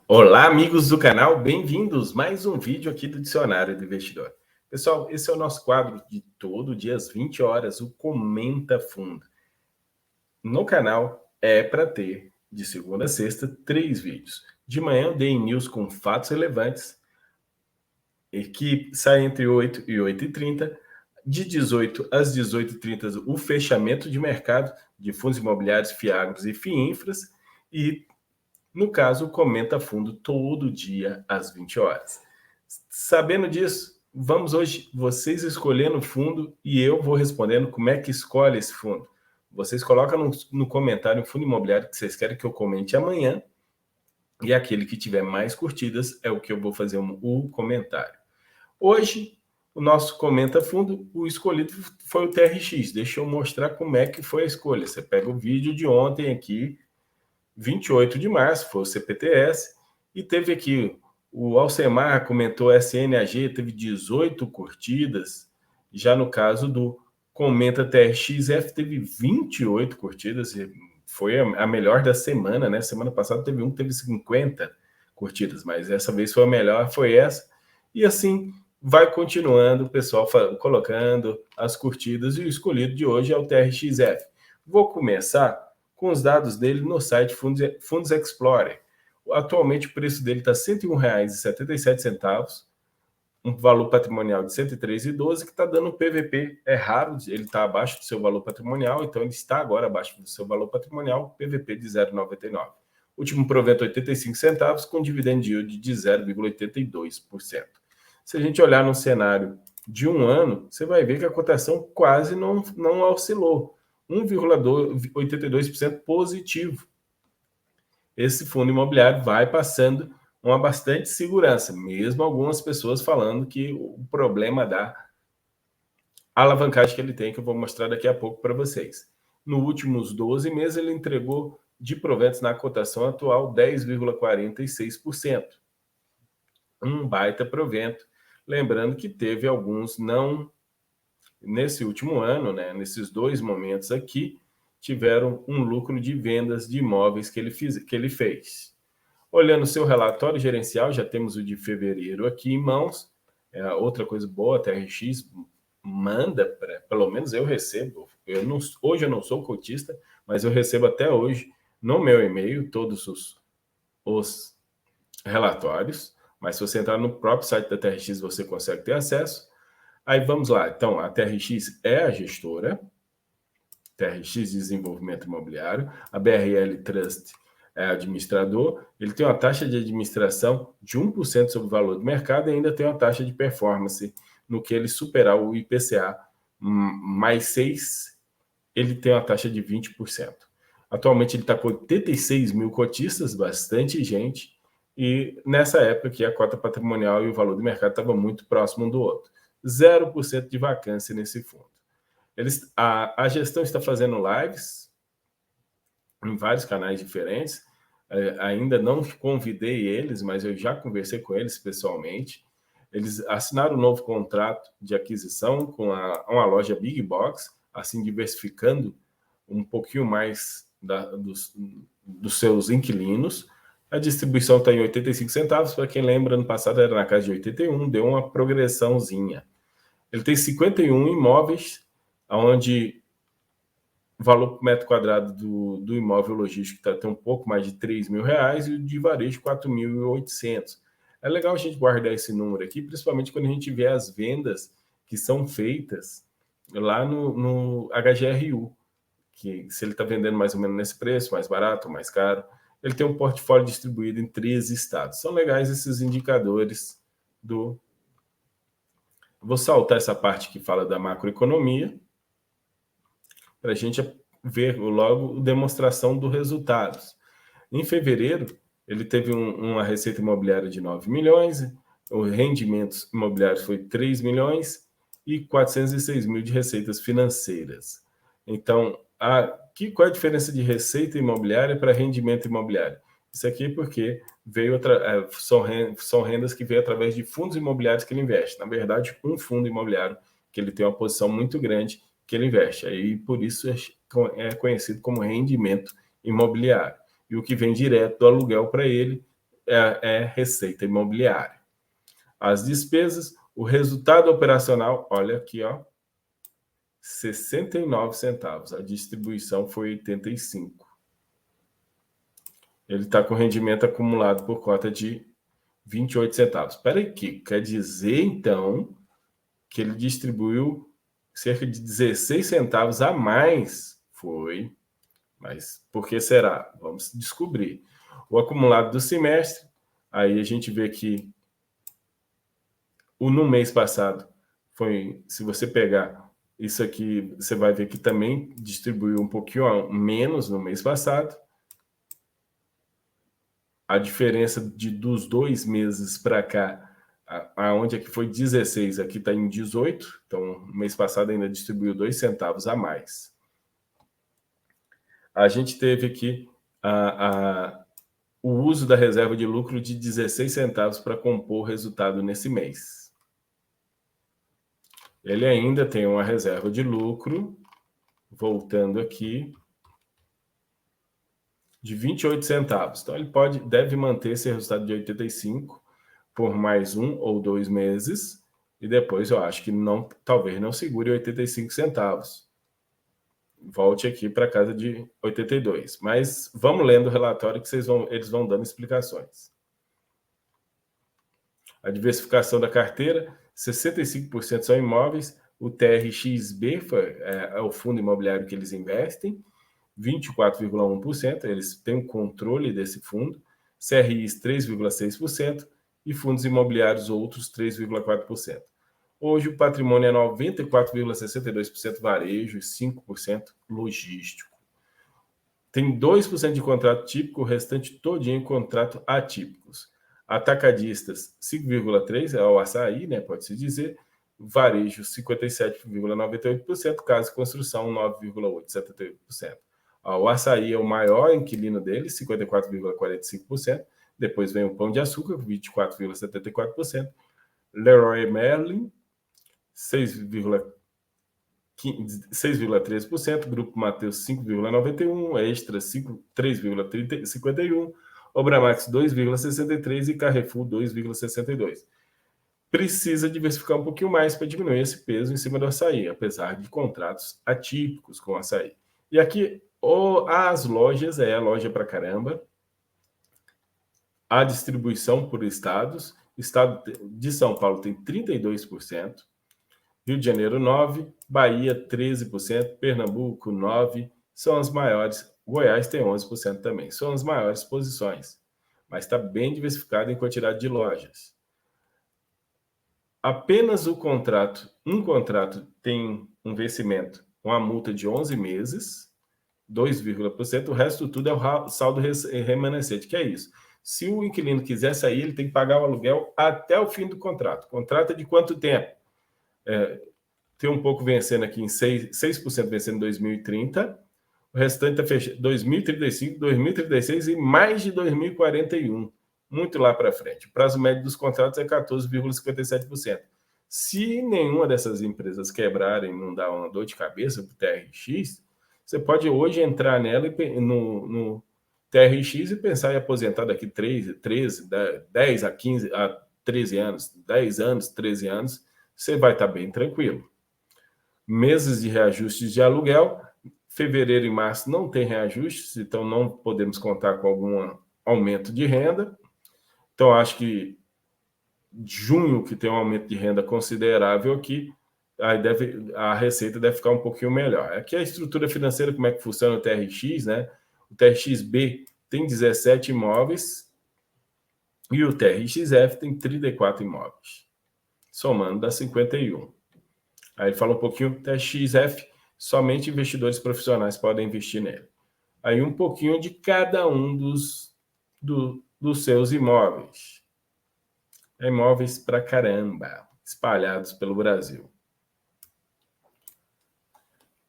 Olá, amigos do canal, bem-vindos! Mais um vídeo aqui do Dicionário do Investidor. Pessoal, esse é o nosso quadro de todo dia às 20 horas, o Comenta Fundo. No canal é para ter, de segunda a sexta, 3 vídeos. De manhã, o Day News com fatos relevantes, que sai entre 8 e 8h30. De 18 às 18h30, o fechamento de mercado de fundos imobiliários, FIAGROS e FIINFRAS. E no caso, Comenta Fundo todo dia às 20 horas. Sabendo disso, vamos hoje vocês escolhendo o fundo e eu vou respondendo como é que escolhe esse fundo. Vocês colocam no comentário o fundo imobiliário que vocês querem que eu comente amanhã e aquele que tiver mais curtidas é o que eu vou fazer o comentário. Hoje, o nosso Comenta Fundo, o escolhido foi o TRX. Deixa eu mostrar como é que foi a escolha. Você pega o vídeo de ontem aqui, 28 de março, foi o CPTS, e teve aqui, o Alcemar comentou SNAG, teve 18 curtidas, já no caso do Comenta TRXF, teve 28 curtidas, foi a melhor da semana, né? Semana passada teve que teve 50 curtidas, mas essa vez foi a melhor, foi essa, e assim vai continuando o pessoal colocando as curtidas, e o escolhido de hoje é o TRXF. Vou começar com os dados dele no site Fundos Explorer. Atualmente o preço dele está R$ 101,77, um valor patrimonial de 103,12, que está dando um PVP, é raro, ele está abaixo do seu valor patrimonial, então ele está agora abaixo do seu valor patrimonial, PVP de 0,99. Último provento 85 centavos, com dividend yield de 0,82%. Se a gente olhar no cenário de um ano, você vai ver que a cotação quase não oscilou. 1,82% positivo. Esse fundo imobiliário vai passando uma bastante segurança, mesmo algumas pessoas falando que o problema da alavancagem que ele tem, que eu vou mostrar daqui a pouco para vocês. Nos últimos 12 meses, ele entregou de proventos na cotação atual 10,46%. Um baita provento. Lembrando que teve alguns não... Nesse último ano, né, nesses dois momentos aqui, tiveram um lucro de vendas de imóveis que ele fez. Olhando o seu relatório gerencial, já temos o de fevereiro aqui em mãos. Outra coisa boa, a TRX manda, pelo menos eu recebo, hoje eu não sou cotista, mas eu recebo até hoje no meu e-mail todos os relatórios, mas se você entrar no próprio site da TRX, você consegue ter acesso. Aí vamos lá, então a TRX é a gestora, TRX Desenvolvimento Imobiliário, a BRL Trust é administrador, ele tem uma taxa de administração de 1% sobre o valor do mercado e ainda tem uma taxa de performance no que ele superar o IPCA mais 6, ele tem uma taxa de 20%. Atualmente ele está com 86 mil cotistas, bastante gente, e nessa época que a cota patrimonial e o valor do mercado estavam muito próximo um do outro. 0% de vacância nesse fundo. A gestão está fazendo lives em vários canais diferentes. Ainda não convidei eles, mas eu já conversei com eles pessoalmente. Eles assinaram um novo contrato de aquisição com uma loja Big Box, assim diversificando um pouquinho mais dos seus inquilinos. A distribuição está em 85 centavos. Para quem lembra, ano passado era na casa de 81, deu uma progressãozinha. Ele tem 51 imóveis, onde o valor por metro quadrado do imóvel logístico tem um pouco mais de R$ 3.000 e o de varejo 4.800. É legal a gente guardar esse número aqui, principalmente quando a gente vê as vendas que são feitas lá no HGRU, que se ele está vendendo mais ou menos nesse preço, mais barato, mais caro, ele tem um portfólio distribuído em 13 estados. São legais esses indicadores do... Vou saltar essa parte que fala da macroeconomia, para a gente ver logo a demonstração dos resultados. Em fevereiro, ele teve uma receita imobiliária de 9 milhões, o rendimento imobiliário foi 3 milhões e 406 mil de receitas financeiras. Então, qual é a diferença de receita imobiliária para rendimento imobiliário? Isso aqui porque são rendas que veio através de fundos imobiliários que ele investe. Na verdade, um fundo imobiliário que ele tem uma posição muito grande que ele investe. Aí, por isso, é conhecido como rendimento imobiliário. E o que vem direto do aluguel para ele é receita imobiliária. As despesas, o resultado operacional, olha aqui, ó, 69 centavos. A distribuição foi 85. Ele está com rendimento acumulado por cota de 28 centavos. Espera aqui, quer dizer, então, que ele distribuiu cerca de 16 centavos a mais? Foi. Mas por que será? Vamos descobrir. O acumulado do semestre, aí a gente vê que no mês passado foi, se você pegar isso aqui, você vai ver que também distribuiu um pouquinho menos no mês passado. A diferença dos 2 meses para cá, aonde é que foi 16, aqui está em 18, então no mês passado ainda distribuiu 2 centavos a mais. A gente teve aqui o uso da reserva de lucro de 16 centavos para compor o resultado nesse mês. Ele ainda tem uma reserva de lucro, voltando aqui, de 28 centavos. Então, ele deve manter esse resultado de 85 por mais 1 ou 2 meses, e depois eu acho que talvez não segure 85 centavos. Volte aqui para casa de 82. Mas vamos lendo o relatório que eles vão dando explicações. A diversificação da carteira, 65% são imóveis, o TRXB é o fundo imobiliário que eles investem, 24,1%, eles têm o controle desse fundo, CRIs 3,6% e fundos imobiliários outros 3,4%. Hoje o patrimônio é 94,62% varejo e 5% logístico. Tem 2% de contrato típico, o restante todinho em contrato atípicos. Atacadistas, 5,3%, é o açaí, né, pode-se dizer. Varejo, 57,98%. Casa e construção, 9,8%, 78%. O açaí é o maior inquilino dele, 54,45%. Depois vem o Pão de Açúcar, 24,74%. Leroy Merlin, 6,13%, Grupo Mateus 5,91%, Extra 3,51%, Obramax 2,63% e Carrefour 2,62%. Precisa diversificar um pouquinho mais para diminuir esse peso em cima do açaí, apesar de contratos atípicos com açaí. E aqui, as lojas, a loja para caramba, a distribuição por estados, estado de São Paulo tem 32%, Rio de Janeiro 9%, Bahia 13%, Pernambuco 9%, são as maiores, Goiás tem 11% também, são as maiores posições, mas está bem diversificado em quantidade de lojas. Apenas um contrato tem um vencimento, uma multa de 11 meses, 2,%, o resto tudo é o saldo remanescente, que é isso. Se o inquilino quiser sair, ele tem que pagar o aluguel até o fim do contrato. Contrato é de quanto tempo? Tem um pouco vencendo aqui em 6% vencendo em 2030, o restante está fechando 2035, 2036 e mais de 2041, muito lá para frente. O prazo médio dos contratos é 14,57%. Se nenhuma dessas empresas quebrarem, não dar uma dor de cabeça para o TRX, você pode hoje entrar nela no TRX e pensar em aposentar daqui 10 a 15, a 13 anos, 10 anos, 13 anos, você vai estar bem tranquilo. Meses de reajustes de aluguel, fevereiro e março não tem reajustes, então não podemos contar com algum aumento de renda. Então, acho que junho, que tem um aumento de renda considerável aqui, aí a receita deve ficar um pouquinho melhor. Aqui a estrutura financeira, como é que funciona o TRX, né? O TRX-B tem 17 imóveis e o TRX-F tem 34 imóveis. Somando dá 51. Aí ele fala um pouquinho, TRX-F, somente investidores profissionais podem investir nele. Aí um pouquinho de cada um dos seus imóveis. Imóveis pra caramba, espalhados pelo Brasil.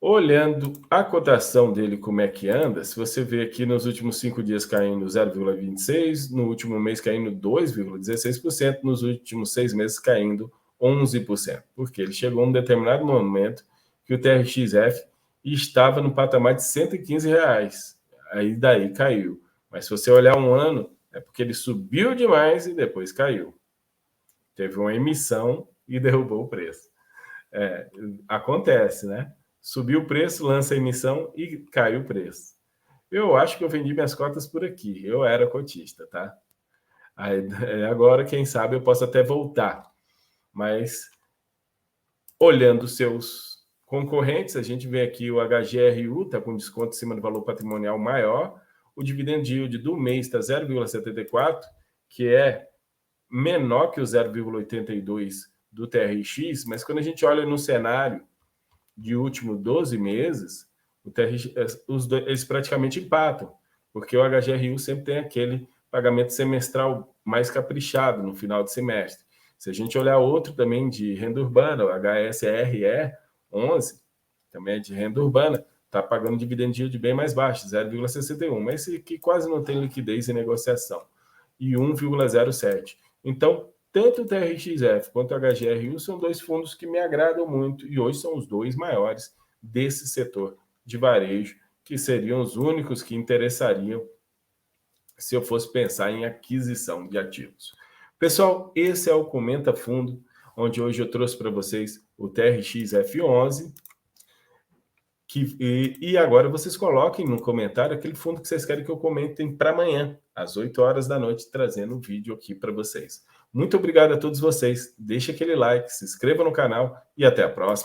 Olhando a cotação dele, como é que anda, se você vê aqui nos últimos 5 dias caindo 0,26%, no último mês caindo 2,16%, nos últimos 6 meses caindo 11%, porque ele chegou a um determinado momento que o TRX-F estava no patamar de R$115, aí daí caiu. Mas se você olhar um ano, É porque ele subiu demais e depois caiu. Teve uma emissão e derrubou o preço. Acontece, né? Subiu o preço, lança a emissão e cai o preço. Eu acho que eu vendi minhas cotas por aqui. Eu era cotista, tá? Aí, agora, quem sabe, eu posso até voltar. Mas, olhando seus concorrentes, a gente vê aqui o HGRU, está com desconto em cima do valor patrimonial maior. O dividend yield do mês está 0,74, que é menor que o 0,82 do TRX, mas quando a gente olha no cenário de últimos 12 meses, o TRX, eles praticamente empatam, porque o HGRU sempre tem aquele pagamento semestral mais caprichado no final de semestre. Se a gente olhar outro também de renda urbana, o HSRE 11, também é de renda urbana, está pagando dividend yield bem mais baixo, 0,61, mas esse aqui quase não tem liquidez em negociação, e 1,07. Então, tanto o TRXF quanto o HGRU são dois fundos que me agradam muito e hoje são os dois maiores desse setor de varejo, que seriam os únicos que interessariam se eu fosse pensar em aquisição de ativos. Pessoal, esse é o Comenta Fundo, onde hoje eu trouxe para vocês o TRXF11, e agora vocês coloquem no comentário aquele fundo que vocês querem que eu comentem para amanhã, às 8 horas da noite, trazendo um vídeo aqui para vocês. Muito obrigado a todos vocês. Deixe aquele like, se inscreva no canal e até a próxima.